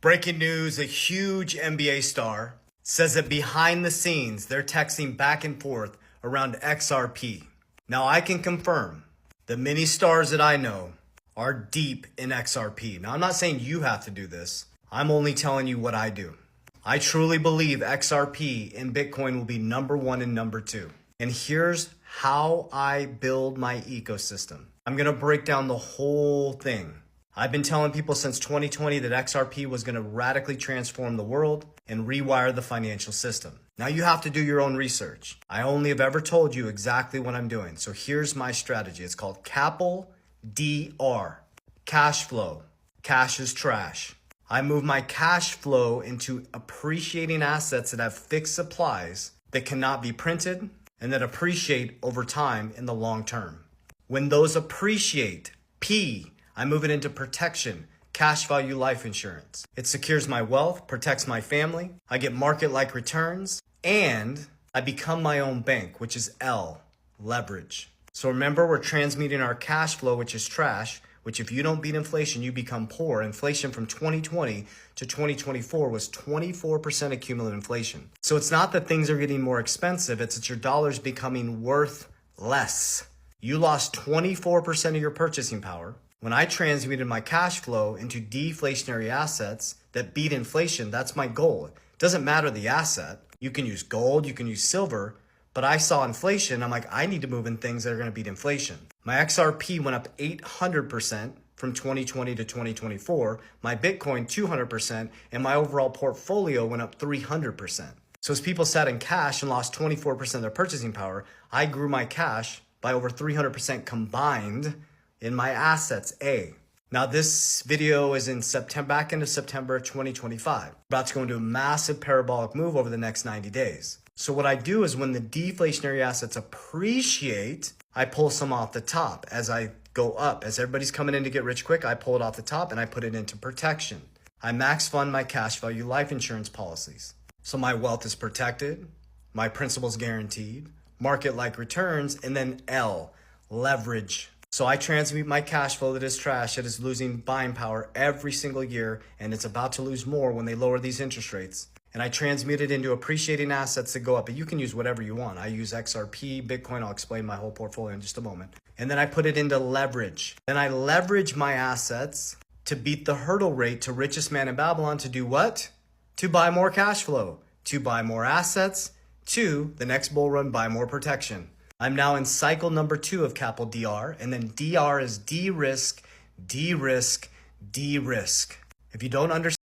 Breaking news, a huge NBA star says that behind the scenes, they're texting back and forth around XRP. Now, I can confirm the many stars that I know are deep in XRP. Now, I'm not saying you have to do this. I'm only telling you what I do. I truly believe XRP and Bitcoin will be number one and number two. And here's how I build my ecosystem. I'm going to break down the whole thing. I've been telling people since 2020 that XRP was going to radically transform the world and rewire the financial system. Now you have to do your own research. I only have ever told you exactly what I'm doing. So here's my strategy. It's called capital DR, cash flow. Cash is trash. I move my cash flow into appreciating assets that have fixed supplies that cannot be printed and that appreciate over time in the long term. When those appreciate, P, I move it into protection, cash value life insurance. It secures my wealth, protects my family. I get market-like returns, and I become my own bank, which is L, leverage. So remember, we're transmuting our cash flow, which is trash, which if you don't beat inflation, you become poor. Inflation from 2020 to 2024 was 24% accumulative inflation. So it's not that things are getting more expensive, it's that your dollar's becoming worth less. You lost 24% of your purchasing power. When I transmuted my cash flow into deflationary assets that beat inflation, that's my goal. It doesn't matter the asset. You can use gold, you can use silver, but I saw inflation. I'm like, I need to move in things that are going to beat inflation. My XRP went up 800% from 2020 to 2024. My Bitcoin 200%, and my overall portfolio went up 300%. So as people sat in cash and lost 24% of their purchasing power, I grew my cash by over 300% combined in my assets, A. Now this video is in September, back into September 2025. About to go into a massive parabolic move over the next 90 days. So what I do is when the deflationary assets appreciate, I pull some off the top as I go up. As everybody's coming in to get rich quick, I pull it off the top and I put it into protection. I max fund my cash value life insurance policies. So my wealth is protected, my principal's guaranteed, market-like returns, and then L, leverage. So I transmute my cash flow that is trash, that is losing buying power every single year, and it's about to lose more when they lower these interest rates. And I transmute it into appreciating assets that go up. But you can use whatever you want. I use XRP, Bitcoin. I'll explain my whole portfolio in just a moment. And then I put it into leverage. Then I leverage my assets to beat the hurdle rate to richest man in Babylon to do what? To buy more cash flow, to buy more assets, to the next bull run, buy more protection. I'm now in cycle number 2 of capital DR, and then DR is de-risk, de-risk, de-risk. If you don't understand